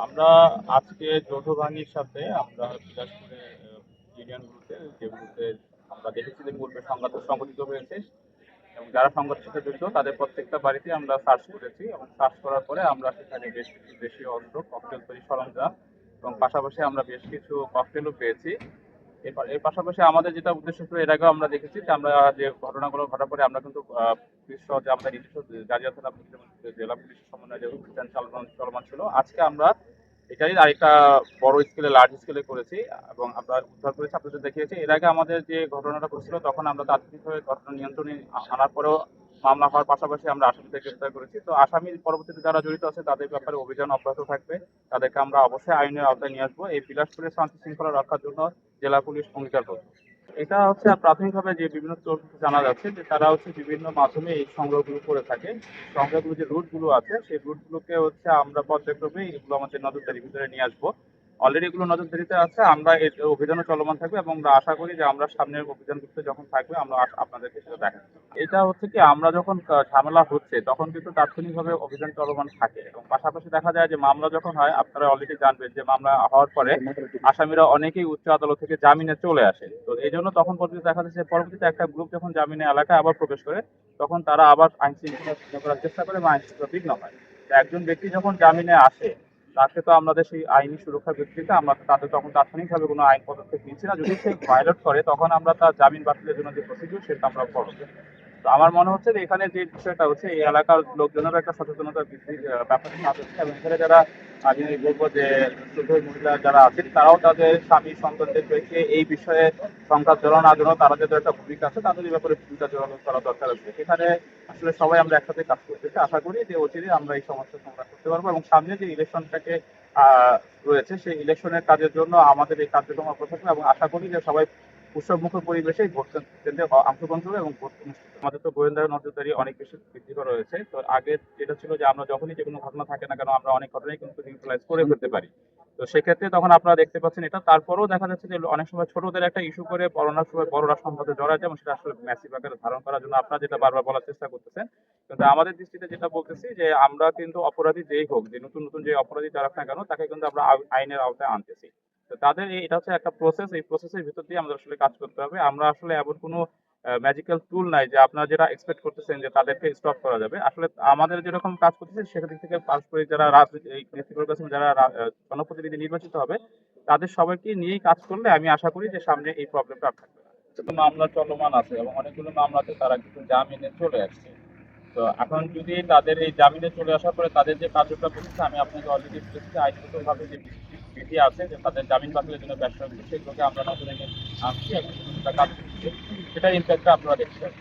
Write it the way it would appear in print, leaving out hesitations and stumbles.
আমরা আজকে যৌথ বাহিনীর সাথে আমরা বিলাসপুরে ইউনিয়নগুলোতে যেগুলোতে আমরা দেখেছি যে পূর্বে সংঘাত সংঘটিত হয়েছে এবং যারা সংঘাতের সাথে জড়িত তাদের প্রত্যেকটা বাড়িতে আমরা সার্চ করেছি এবং সার্চ করার পরে আমরা সেখানে বেশ কিছু দেশীয় অস্ত্র, ককটেল তৈরি সরঞ্জাম এবং পাশাপাশি আমরা বেশ কিছু ককটেলও পেয়েছি। এর পাশাপাশি আমাদের যেটা উদ্দেশ্য ছিল, এর আগেও আমরা দেখেছি যে আমরা যে ঘটনাগুলো ঘটার পরে আমরা কিন্তু পুলিশ সহ যে আমাদের নিজস্ব জারিয়া থানা পুলিশ এবং জেলা পুলিশের সমন্বয়ে যে অভিযান চলমান ছিল, আজকে আমরা এটাই আরেকটা বড় স্কেলে, লার্জ স্কেলে করেছি এবং আমরা উদ্ধার করেছি, আপনাদের দেখিয়েছি। এর আগে আমাদের যে ঘটনাটা ঘটেছিল তখন আমরা তাৎক্ষণিকভাবে ঘটনা নিয়ন্ত্রণে আনার পরেও মামলা হওয়ার পাশাপাশি আমরা আসামিদের গ্রেপ্তার করেছি। তো আসামি পরবর্তীতে যারা জড়িত আছে তাদের ব্যাপারে অভিযান অব্যাহত থাকবে, তাদেরকে আমরা অবশ্যই আইনের আওতায় নিয়ে আসবো। এই বিলাসপুরের শান্তি শৃঙ্খলা রক্ষার জন্য জেলা পুলিশ অঙ্গীকারবদ্ধ। এটা হচ্ছে প্রাথমিকভাবে যে বিভিন্ন তথ্য জানা যাচ্ছে যে তারা হচ্ছে বিভিন্ন মাধ্যমে এই সংগ্রহগুলো করে থাকে। সংগ্রহগুলো যে রুটগুলো আছে সেই রুটগুলোকে হচ্ছে আমরা পর্যায়ক্রমে এগুলো আমাদের নজরদারির ভিতরে নিয়ে আসবো। অলরেডি এগুলো নজরদারিতে আছে, আমরা এর অভিযানও চলমান থাকবে এবং আমরা আশা করি যে আমরা সামনের অভিযানগুলোতে যখন থাকবে আমরা আপনাদেরকে সেটা দেখাবো। এটা হচ্ছে কি, আমরা যখন ঝামেলা হচ্ছে তখন কিন্তু তাৎক্ষণিকভাবে অভিযান চলমান থাকে এবং পাশাপাশি দেখা যায় যে মামলা যখন হয়, আপনারা অলরেডি জানবেন যে মামলা হওয়ার পরে আসামিরা অনেকেই উচ্চ আদালত থেকে জামিনে চলে আসে। তো এই জন্য তখন পর্যন্ত দেখা যাচ্ছে পরবর্তীতে একটা গ্রুপ যখন জামিনে এলাকায় আবার প্রবেশ করে তখন তারা আবার আইন শৃঙ্খলা ভঙ্গ করার চেষ্টা করে বা আইন শৃঙ্খলা বিঘ্ন হয়। তো একজন ব্যক্তি যখন জামিনে আসে তাকে তো আমাদের সেই আইনি সুরক্ষার ভিত্তিতে আমরা তাদের তখন তাৎক্ষণিকভাবে কোনো আইন পদক্ষেপ নিচ্ছি না। যদি সে ভায়োলেট করে তখন আমরা তার জামিন বাতিলের জন্য যে প্রসিডিউর সেটা আমরা ফলো করি। তো আমার মনে হচ্ছে যে এখানে যে বিষয়টা হচ্ছে এই এলাকার লোকজনেরও একটা সচেতনতা বৃদ্ধির ব্যাপারটা কাজ হচ্ছে এবং এখানে যারা আমি বলবো যে শুধু মহিলা যারা আছেন তারাও তাদের স্বামী সন্তানদেরকে এই বিষয়ে সংঘাত জড়ানোর জন্য তারা যাদের একটা ভূমিকা আছে তাদের এই ব্যাপারে ভূমিকা জড়ানো করা দরকার আছে। এখানে আসলে সবাই আমরা একসাথে কাজ করতেছি, আশা করি যে অচিরে আমরা এই সমস্যার সমাধান করতে পারবো এবং সামনে যে ইলেকশনটাকে রয়েছে সেই ইলেকশনের কাজের জন্য আমাদের এই কার্যক্রম অব্যাহত থাকবে এবং আশা করি যে সবাই উৎসবমুখর পরিবেশে ভোট কেন্দ্রে অংশগ্রহণ করবে এবং ভোট অনুষ্ঠিত। আমাদের তো গোয়েন্দা নজরদারি অনেক বেশি বৃদ্ধি করা হয়েছে। তো আগে যেটা ছিল যে আমরা যখনই যে কোনো ঘটনা থাকে না কেন আমরা অনেক ঘটনাই কিন্তু নিউট্রালাইজ করে ফেলতে পারি। তো সেক্ষেত্রে তখন আপনারা দেখতে পাচ্ছেন এটা, তারপরেও দেখা যাচ্ছে যে অনেক সময় ছোটদের একটা ইস্যু করে বড়নার সময় বড়রা সংঘাতে জড়ায় যায় এবং সেটা আসলে ম্যাসিভ আকারে ধারণ করার জন্য আপনারা যেটা বারবার বলার চেষ্টা করতেছেন। কিন্তু আমাদের দৃষ্টিতে যেটা বলতেছি যে আমরা কিন্তু অপরাধী যেই হোক, যে নতুন নতুন যে অপরাধী যারা না কেন তাকে কিন্তু আমরা আইনের আওতায় আনতেছি। তো তাদের এটা হচ্ছে একটা প্রসেস, এই প্রসেসের ভিতর দিয়ে আমাদের আসলে কাজ করতে হবে। আমরা আসলে এমন কোনো ম্যাজিক্যাল টুল নাই যে আপনারা যেটা এক্সপেক্ট করতেছেন যে তাদেরকে স্টপ করা যাবে। আসলে আমাদের যেরকম কাজ করতেছি সেখান থেকে পারস্পরিক যারা এই নেতৃত্ব যারা জনপ্রতিনিধি নির্বাচিত হবে তাদের সবাইকে নিয়েই কাজ করলে আমি আশা করি যে সামনে এই প্রবলেমটা আর থাকবে না। তো মামলা চলমান আছে এবং অনেকগুলো মামলাতে তারা কিন্তু জামিনে চলে আসছে। তো এখন যদি তাদের এই জামিনে চলে আসার পরে তাদের যে কার্যক্রম করতেছে, আমি আপনাকে অলরেডি বলেছি যে আইনগতভাবে যে বিধি আছে যে তাদের জামিন বাতিলের জন্য ব্যবসা সেগুলোকে আমরা নজরে আনছি এবং সেটা কাজ করছে, সেটার ইম্প্যাক্টটা আপনারা দেখছেন।